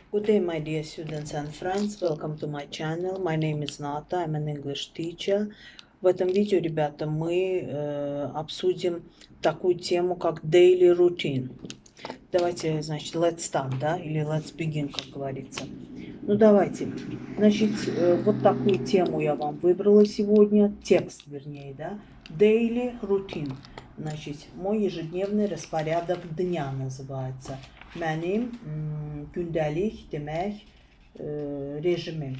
Good day, my dear students and friends. Welcome to my channel. My name is Nata. I'm an English teacher. В этом видео, ребята, мы обсудим такую тему, как daily routine. Давайте, значит, let's start, да, или let's begin, как говорится. Ну, давайте. Значит, вот такую тему я вам выбрала сегодня, текст, вернее, да, daily routine. Значит, мой ежедневный распорядок дня называется. Mənim gündəlik demək rejimim.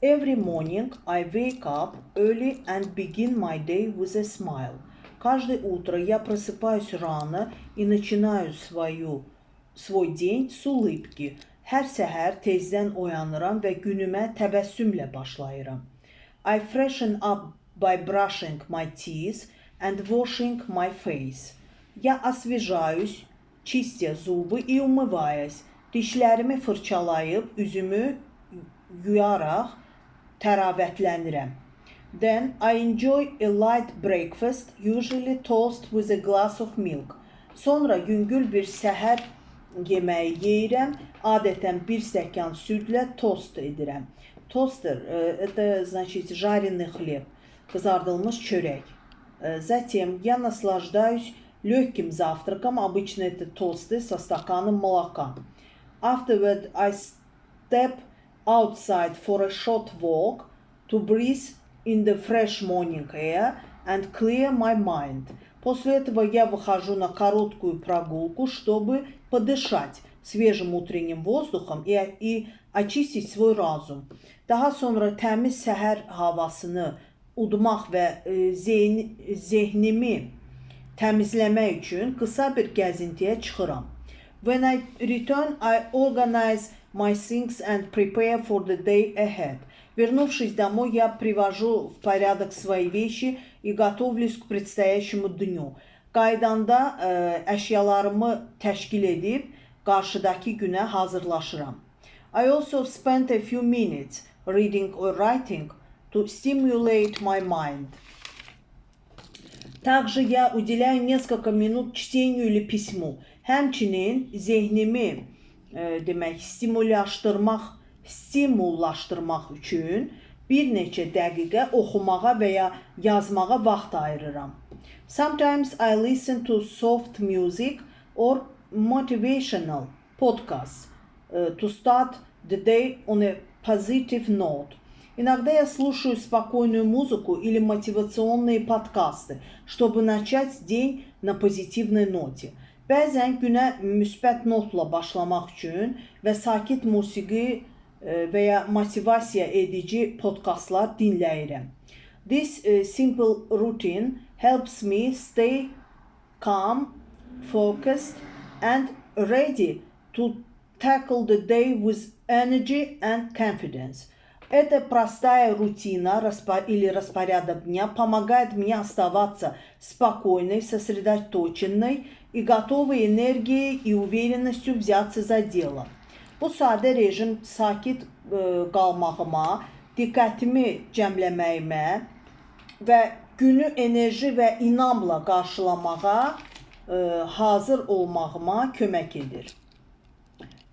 Every morning I wake up early and begin my day with a smile. Каждое утро я просыпаюсь рано и начинаю свой день с улыбки. Hər səhər tezdən oyanıram və günümə təbəssümlə başlayıram. I freshen up by brushing my teeth and washing my face. Я освежаюсь, чистя зубы и умываясь. Dişlərimi fırçalayıb, üzümü yuyaraq təravətlənirəm. Then I enjoy a light breakfast, usually toast with a glass of milk. Sonra yüngül bir səhər yeməyi yeyirəm, adətən bir stəkan südlə tost edirəm. Toster, это значит жареный хлеб, кызардылmış çörək. Затем я наслаждаюсь легким завтраком, обычно это тосты со стаканом молока. Afterward, I step outside for a short walk to breathe in the fresh morning air and clear my mind. После этого я выхожу на короткую прогулку, чтобы подышать свежим утренним воздухом и очистить свой разум. Daha sonra təmiz səhər havasını udmaq və zehnimi təmizləmək üçün qısa bir gəzintiyə çıxıram. When I return, I organize my things and prepare for the day ahead. Вернувшись домой, я привожу в порядок свои вещи и готовлюсь к предстоящему дню. Qaydanda əşyalarımı təşkil edib qarşıdakı günə hazırlaşıram. I also spend a few minutes reading or writing to stimulate my mind. Также я уделяю несколько минут чтению или письму. Həmçinin zehnimi demək, stimullaşdırmaq üçün bir neçə dəqiqə oxumağa və ya yazmağa vaxt ayırıram. Sometimes I listen to soft music or motivational podcasts to start the day on a positive note. Иногда я слушаю спокойную музыку или мотивационные подкасты, чтобы начать день на позитивной ноте. Bəzən günə müsbət notla başlamaq üçün və sakit musiqi və ya motivasiya edici podkastlar dinləyirəm. This simple routine helps me stay calm, focused and ready to tackle the day with energy and confidence. Эта простая рутина или распорядок дня помогает мне оставаться спокойной, сосредоточенной и готовой энергией и уверенностью взяться за дело. Bu sadə rejim sakit qalmağıma, diqqətimi cəmləməyimə və günü enerji və inamla qarşılamağa hazır olmağıma kömək edir.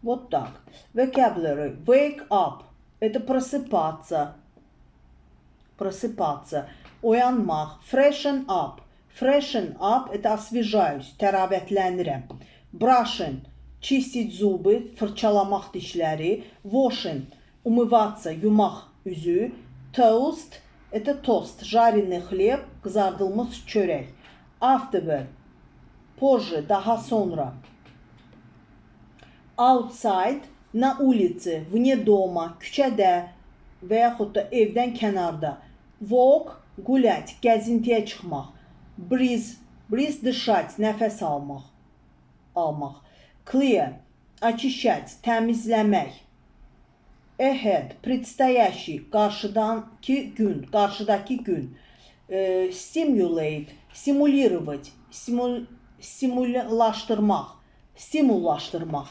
Вот так. Vocabulary. Wake up. Это просыпаться. Oyanmaq. Freshen up. Freshen up – это освежаюсь, təravətlənirəm. Brushing – чистить зубы, fırçalamaq dişləri. Washing – умываться, yumaq üzü. Toast – это tost, жареный хлеб, kızardılmış çörək. Afterward – позже, daha sonra. Outside – на улице, вне дома, küçədə və yaxud da evdən kənarda. Walk – gulять, gəzintiyə çıxmaq. Breathe – dışать, nəfəs almaq. Clear – очищать, təmizləmək. Ahead – предстоящий, qarşıdakı gün. Stimulate – simulировать, stimullaşdırmaq.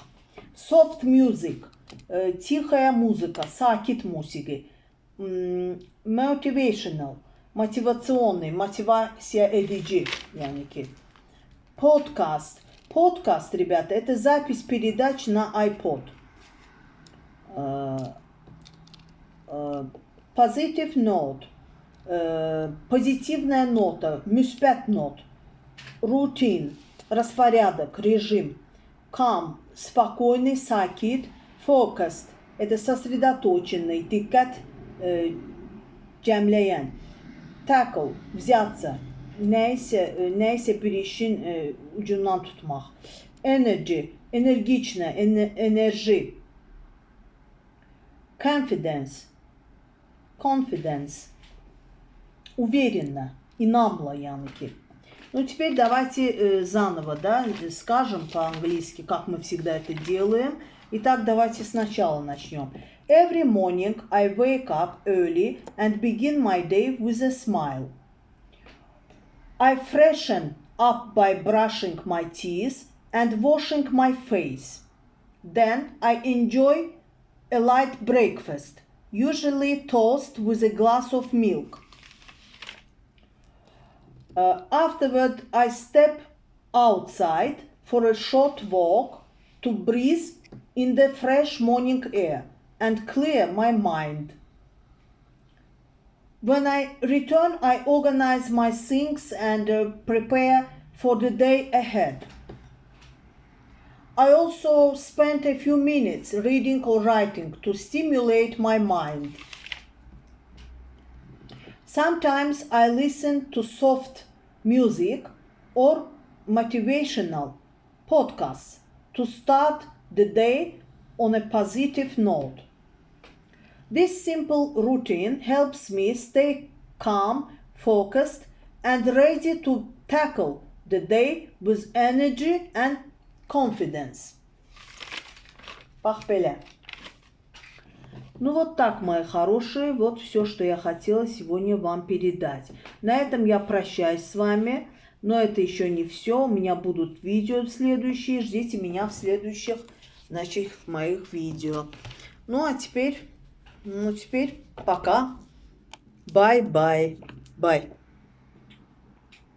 Soft music, тихая музыка, sakit musiqi. Motivational, motivaционный, motivasiya edici, yəni ki. Podcast, Подкаст, ребята, это запись передач на iPod. Positive note. Позитивная нота. Müsbet нот. Routine. Распорядок, режим. Calm. Спокойный, сакит. Focused. Это сосредоточенный. Dikkat cəmləyən. Tackle. Взяться. Nəysə bir işin ucundan tutmaq. Energy. Энергично, enerji. Confidence. Уверенно, инамла, янки. Ну, теперь давайте заново, да, скажем по-английски, как мы всегда это делаем. Итак, давайте сначала начнем. Every morning I wake up early and begin my day with a smile. I freshen up by brushing my teeth and washing my face. Then I enjoy a light breakfast, usually toast with a glass of milk. Afterward, I step outside for a short walk to breathe in the fresh morning air and clear my mind. When I return, I organize my things and prepare for the day ahead. I also spend a few minutes reading or writing to stimulate my mind. Sometimes I listen to soft music or motivational podcasts to start the day on a positive note. This simple routine helps me stay calm, focused, and ready to tackle the day with energy and confidence. Bax belə. Ну вот так, мои хорошие, вот все, что я хотела сегодня вам передать. На этом я прощаюсь с вами, но это еще не все. У меня будут видео следующие, ждите меня в следующих, значит, моих видео. Ну а теперь, пока. Bye.